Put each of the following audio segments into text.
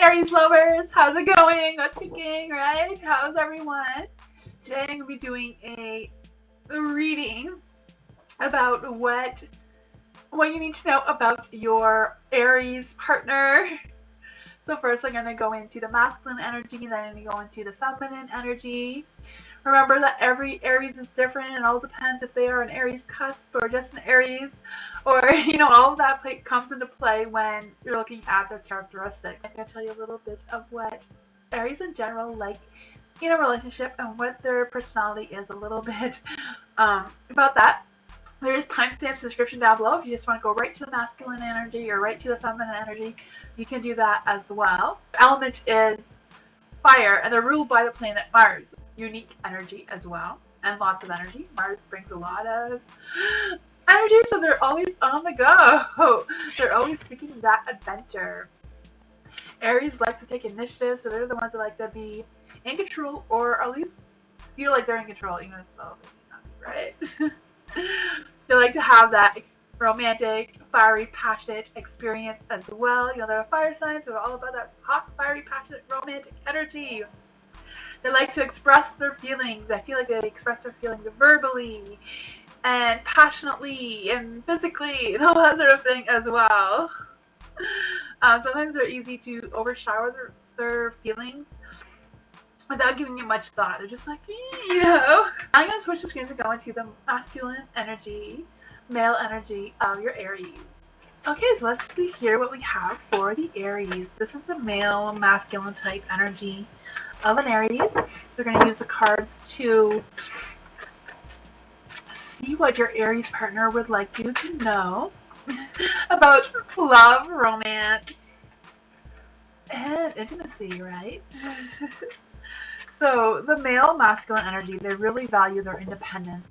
Aries lovers, how's it going? What's cooking, right? How's everyone? Today I'm going to be doing a reading about what you need to know about your Aries partner. So first I'm going to go into the masculine energy, then I'm going to go into the feminine energy. Remember that every Aries is different, and it all depends if they are an Aries cusp or just an Aries, or all of that comes into play when you're looking at their characteristics. I'm going to tell you a little bit of what Aries in general like in a relationship and what their personality is a little bit about that. There's timestamps in the description down below. If you just want to go right to the masculine energy or right to the feminine energy, you can do that as well. The element is fire, and they're ruled by the planet Mars. Unique energy as well, and lots of energy. Mars brings a lot of energy, so they're always on the go. They're always seeking that adventure. Aries likes to take initiative, so they're the ones that like to be in control, or at least feel like they're in control, even if so, right? They like to have that romantic, fiery, passionate experience as well. They're a fire sign, so they're all about that hot, fiery, passionate, romantic energy. They like to express their feelings. I feel like they express their feelings verbally and passionately and physically and all that sort of thing as well. Sometimes they're easy to overshadow their feelings without giving it much thought. They're just like, I'm going to switch the screens and go into the masculine energy, male energy of your Aries. Okay, so let's see here what we have for the Aries. This is the male, masculine type energy of an Aries. We're going to use the cards to see what your Aries partner would like you to know about love, romance, and intimacy, right? So the male, masculine energy, they really value their independence.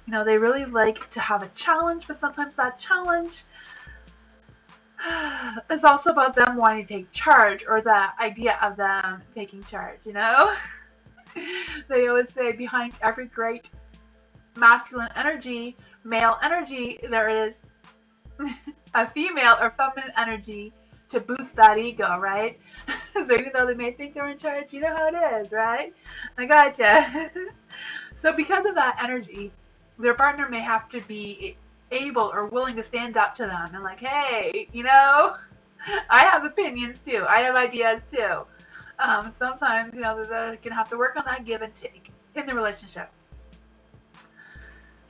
They really like to have a challenge, but sometimes that challenge it's also about them wanting to take charge, or the idea of them taking charge, They always say behind every great masculine energy, male energy, there is a female or feminine energy to boost that ego, right? So even though they may think they're in charge, you know how it is, right? I gotcha. So because of that energy, their partner may have to be able or willing to stand up to them and like, hey, I have opinions too. I have ideas too. Sometimes, they're going to have to work on that give and take in the relationship.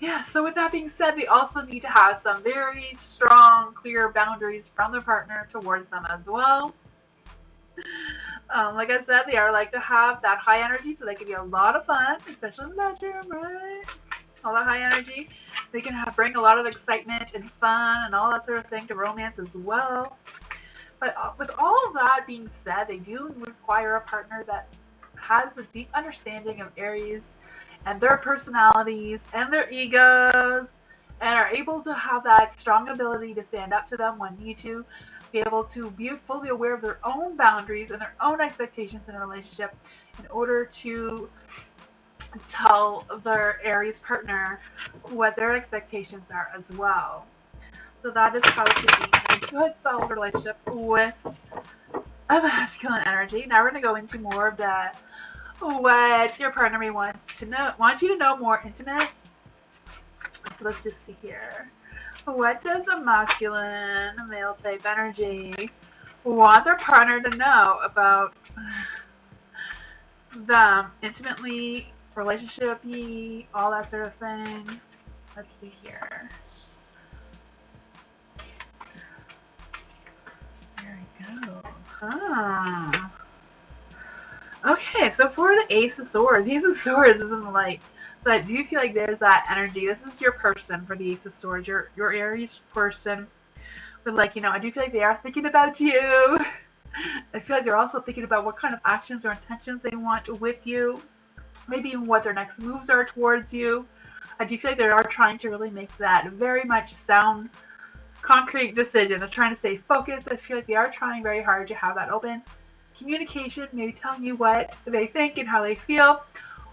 Yeah, so with that being said, they also need to have some very strong, clear boundaries from their partner towards them as well. Like I said, they are like to have that high energy, so they can be a lot of fun, especially in the bedroom, right? All that high energy. They can bring a lot of excitement and fun and all that sort of thing to romance as well. But with all of that being said, they do require a partner that has a deep understanding of Aries and their personalities and their egos, and are able to have that strong ability to stand up to them when need to, be able to be fully aware of their own boundaries and their own expectations in a relationship in order to tell their Aries partner what their expectations are as well. So that is how to be in a good, solid relationship with a masculine energy. Now we're going to go into more of the what your partner may want you to know more intimate. So let's just see here. What does a masculine male type energy want their partner to know about them intimately, relationship-y, all that sort of thing? Let's see here. There we go. Okay, so for the Ace of Swords, the Ace of Swords is in the light. So I do feel like there's that energy. This is your person for the Ace of Swords, your Aries person. But I do feel like they are thinking about you. I feel like they're also thinking about what kind of actions or intentions they want with you. Maybe even what their next moves are towards you. I do feel like they are trying to really make that very much sound, concrete decision. They're trying to stay focused. I feel like they are trying very hard to have that open communication, maybe telling you what they think and how they feel,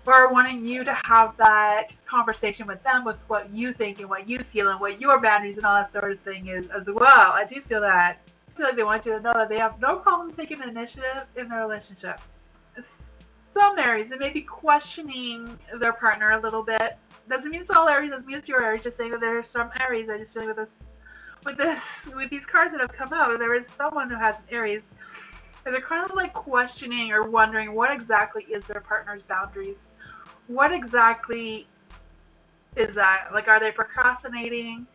or wanting you to have that conversation with them with what you think and what you feel and what your boundaries and all that sort of thing is as well. I do feel that. feel like they want you to know that they have no problem taking initiative in their relationship. Some Aries, they may be questioning their partner a little bit. Doesn't mean it's all Aries, doesn't mean it's your Aries, just saying that there's some Aries. I just feel like with these cards that have come out, there is someone who has an Aries. And they're kind of like questioning or wondering what exactly is their partner's boundaries. What exactly is that? Like, are they procrastinating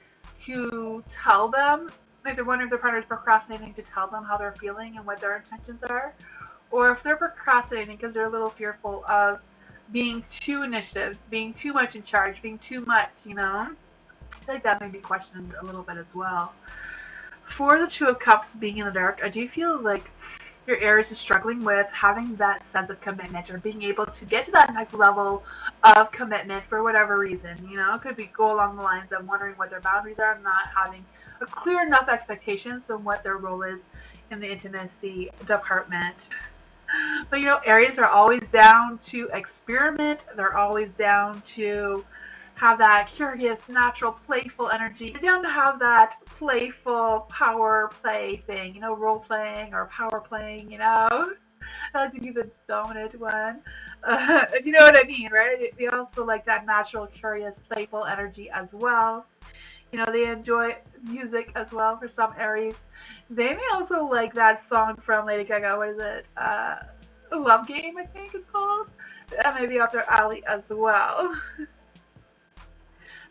to tell them? Like, they're wondering if their partner is procrastinating to tell them how they're feeling and what their intentions are. Or if they're procrastinating because they're a little fearful of being too initiative, being too much in charge, being too much, you know? I feel like that may be questioned a little bit as well. For the Two of Cups being in the dark, I do feel like your Aries is struggling with having that sense of commitment or being able to get to that next level of commitment for whatever reason. You know, it could be go along the lines of wondering what their boundaries are, not having a clear enough expectations of what their role is in the intimacy department. But you know, Aries are always down to experiment. They're always down to have that curious, natural, playful energy. You're down to have that playful power play thing, you know, role playing or power playing, you know. I like to be the dominant one. If you know what I mean, right? They also like that natural, curious, playful energy as well. You know, they enjoy music as well for some Aries. They may also like that song from Lady Gaga, what is it? Love Game, I think it's called. That may be up their alley as well.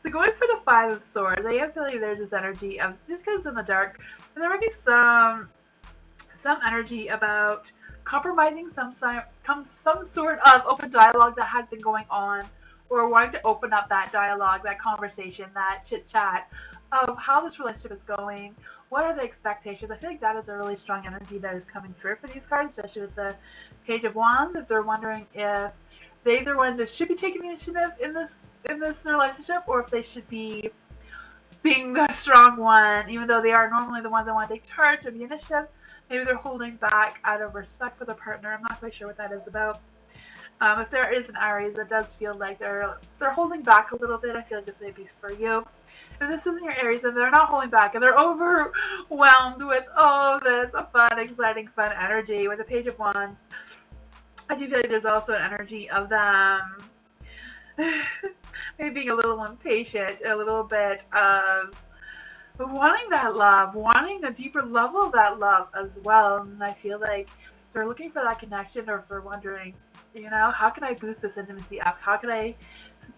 So going for the Five of Swords, I am feeling there's this energy of, just because it's in the dark, and there might be some energy about compromising some sort of open dialogue that has been going on, or wanting to open up that dialogue, that conversation, that chit chat of how this relationship is going. What are the expectations? I feel like that is a really strong energy that is coming through for these cards, especially with the Page of Wands. If they're wondering if they're the one that should be taking the initiative in this relationship, or if they should be being the strong one, even though they are normally the ones that want to take charge of the initiative. Maybe they're holding back out of respect for the partner. I'm not quite sure what that is about. If there is an Aries, it does feel like they're holding back a little bit. I feel like this may be for you. If this isn't your Aries, and they're not holding back, and they're overwhelmed with all this fun, exciting, fun energy with the Page of Wands, I do feel like there's also an energy of them maybe being a little impatient, a little bit of wanting that love, wanting a deeper level of that love as well. And I feel like they're looking for that connection, or if they're wondering, you know, how can I boost this intimacy up? How can I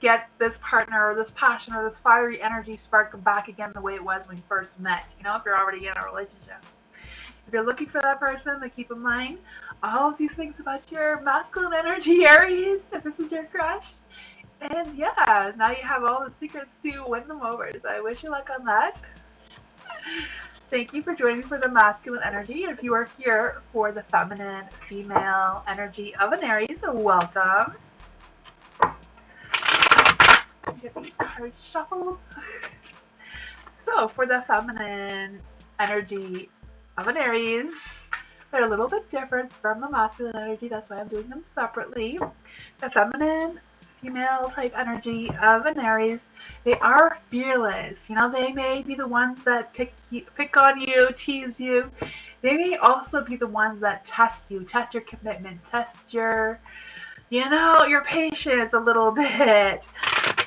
get this partner or this passion or this fiery energy spark back again the way it was when we first met? You know, if you're already in a relationship. If you're looking for that person, then keep in mind all of these things about your masculine energy, Aries, if this is your crush. And yeah, now you have all the secrets to win them over. So I wish you luck on that. Thank you for joining me for the masculine energy. And if you are here for the feminine, female energy of an Aries, welcome. Get these cards shuffled. So for the feminine energy of an Aries, they're a little bit different from the masculine energy. That's why I'm doing them separately. The feminine female type energy of an Aries, they are fearless. You know, they may be the ones that pick on you, tease you. They may also be the ones that test you, test your commitment, test your, you know, your patience a little bit.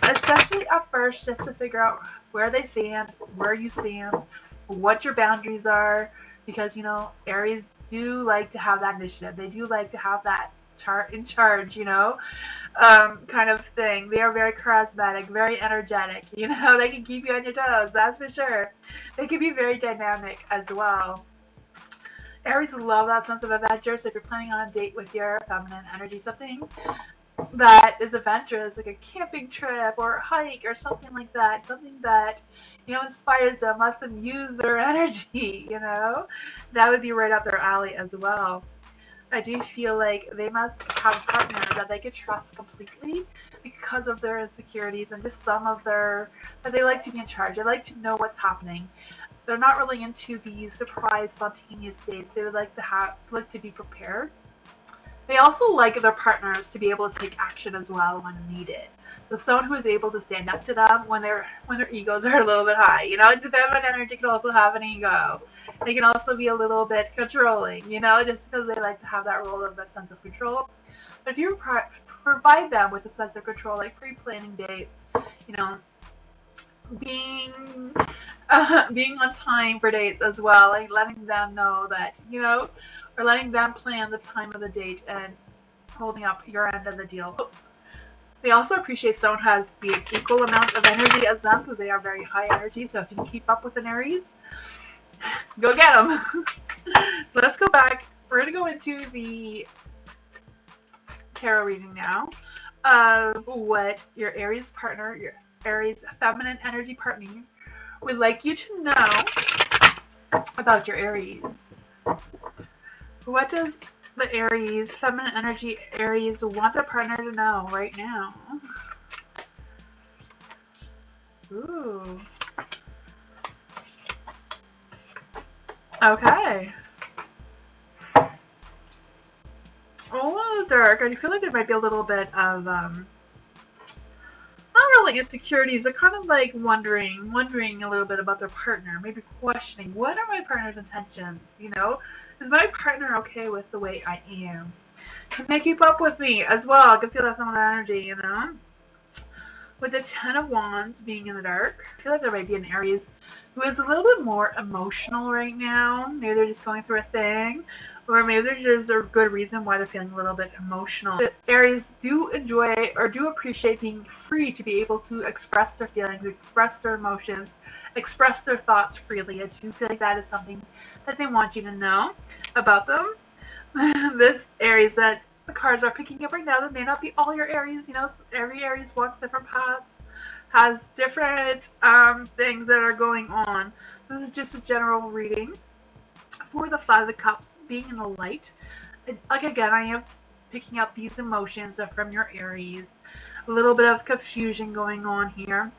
Especially at first, just to figure out where they stand, where you stand, what your boundaries are. Because, you know, Aries do like to have that initiative. They do like to have that in charge, you know, kind of thing. They are very charismatic, very energetic. You know, they can keep you on your toes, that's for sure. They can be very dynamic as well. Aries love that sense of adventure, so if you're planning on a date with your feminine energy, something that is adventurous, like a camping trip or a hike or something like that, something that, you know, inspires them, lets them use their energy, you know, that would be right up their alley as well. I do feel like they must have a partner that they could trust completely because of their insecurities and just some of their, that they like to be in charge. They like to know what's happening. They're not really into these surprise, spontaneous dates. They would like to be prepared. They also like their partners to be able to take action as well when needed. So someone who is able to stand up to them when their egos are a little bit high. You know, the feminine energy can also have an ego. They can also be a little bit controlling, you know, just because they like to have that role of that sense of control. But if you provide them with a sense of control, like pre-planning dates, you know, being on time for dates as well, like letting them know that, you know, or letting them plan the time of the date and holding up your end of the deal. They also appreciate someone who has the equal amount of energy as them, because they are very high energy. So if you can keep up with an Aries, go get them. So let's go back. We're going to go into the tarot reading now of what your Aries partner, your Aries feminine energy partner, would like you to know about your Aries. What does the Aries, feminine energy Aries, want their partner to know right now? Ooh. Okay. Oh, dark. I feel like there might be a little bit of, not really insecurities, but kind of like wondering a little bit about their partner, maybe questioning, what are my partner's intentions, you know? Is my partner okay with the way I am? Can they keep up with me as well? I can feel that some of that energy, you know? With the Ten of Wands being in the dark, I feel like there might be an Aries who is a little bit more emotional right now. Maybe they're just going through a thing, or maybe there's a good reason why they're feeling a little bit emotional. The Aries do enjoy or do appreciate being free to be able to express their feelings, express their emotions, express their thoughts freely. I do feel like that is something that they want you to know about them. This Aries that the cards are picking up right now, that may not be all your Aries, you know, every Aries walks different paths, has different things that are going on. This is just a general reading. For the Five of Cups being in the light, like again, I am picking up these emotions from your Aries. A little bit of confusion going on here.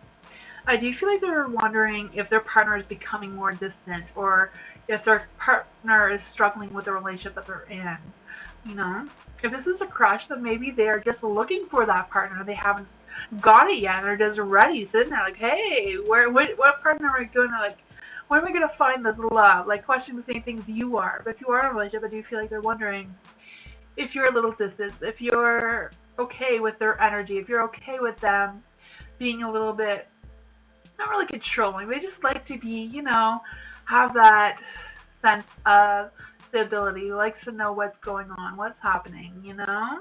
I do feel like they're wondering if their partner is becoming more distant, or if their partner is struggling with the relationship that they're in. You know, if this is a crush, then maybe they are just looking for that partner. They haven't got it yet. They're just ready, sitting there like, hey, what partner am I gonna, like, when am I gonna find this love? Like, questioning the same things you are. But if you are in a relationship, I do feel like they're wondering if you're a little distant, if you're okay with their energy, if you're okay with them being a little bit, not really controlling. They just like to be, you know, have that sense of stability, likes to know what's going on, what's happening, you know?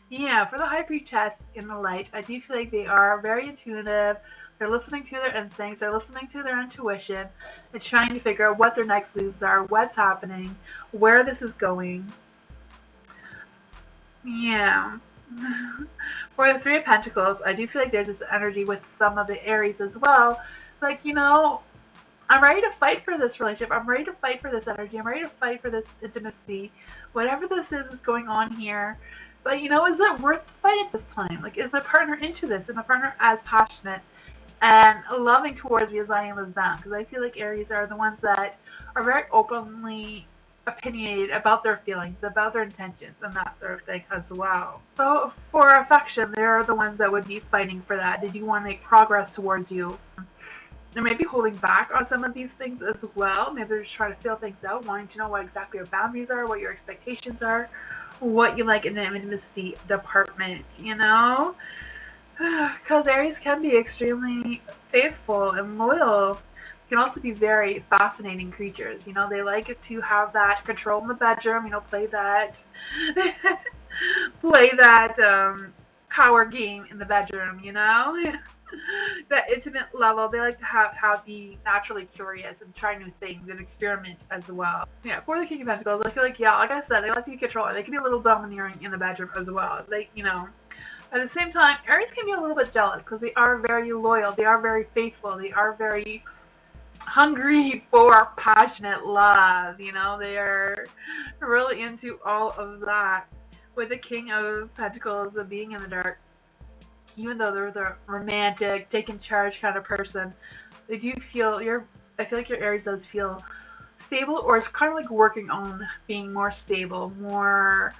Yeah, for the High Priestess in the light, I do feel like they are very intuitive. They're listening to their instincts, they're listening to their intuition, and trying to figure out what their next moves are, what's happening, where this is going. Yeah. For the Three of Pentacles, I do feel like there's this energy with some of the Aries as well. Like, you know, I'm ready to fight for this relationship. I'm ready to fight for this energy. I'm ready to fight for this intimacy. Whatever this is going on here. But, you know, is it worth the fight at this time? Like, is my partner into this? Is my partner as passionate and loving towards me as I am with them? Because I feel like Aries are the ones that are very openly opinionated about their feelings, about their intentions, and that sort of thing as well. So for affection, they're the ones that would be fighting for that. They do want to make progress towards you. They may be holding back on some of these things as well. Maybe they're just trying to feel things out, wanting to know what exactly your boundaries are, what your expectations are, what you like in the intimacy department, you know? Because Aries can be extremely faithful and loyal. Can also be very fascinating creatures. You know, they like to have that control in the bedroom, you know, play that power game in the bedroom, you know? That intimate level. They like to be naturally curious and try new things and experiment as well. Yeah, for the King of Pentacles, I feel like, yeah, like I said, they like to be controlling. They can be a little domineering in the bedroom as well. They, you know, at the same time, Aries can be a little bit jealous because they are very loyal. They are very faithful. They are very hungry for passionate love. You know, they are really into all of that. With the King of Pentacles of being in the dark, even though they're the romantic, taking charge kind of person, they do feel I feel like your Aries does feel stable, or it's kind of like working on being more stable, more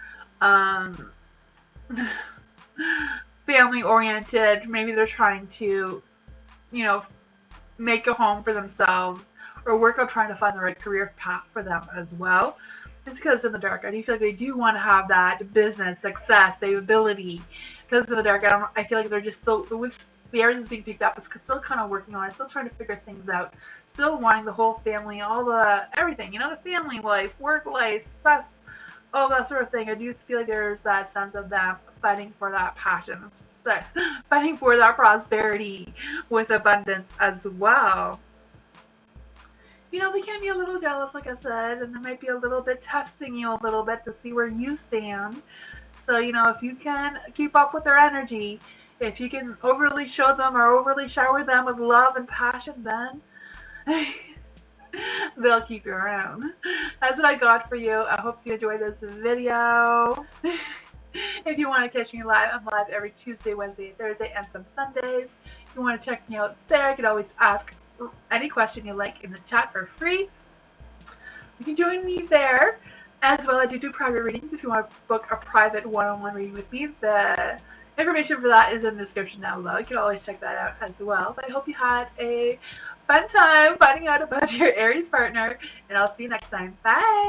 family oriented. Maybe they're trying to, you know, make a home for themselves or work on trying to find the right career path for them as well. Just because it's in the dark, I do feel like they do want to have that business success, stability. Because it's in the dark, I feel like they're just still, with the Aries is being picked up, is still kind of working on it, still trying to figure things out, still wanting the whole family, all the, everything, you know, the family life, work life, stress, all that sort of thing. I do feel like there's that sense of them fighting for that passion, fighting for that prosperity with abundance as well. You know, they can be a little jealous, like I said, and they might be a little bit testing you a little bit to see where you stand. So, you know, if you can keep up with their energy, if you can overly show them or overly shower them with love and passion, then they'll keep you around. That's what I got for you. I hope you enjoyed this video. If you want to catch me live, I'm live every Tuesday, Wednesday, Thursday, and some Sundays. If you want to check me out there, you can always ask any question you like in the chat for free. You can join me there. As well, I do private readings if you want to book a private one-on-one reading with me. The information for that is in the description down below. You can always check that out as well. But I hope you had a fun time finding out about your Aries partner, and I'll see you next time. Bye!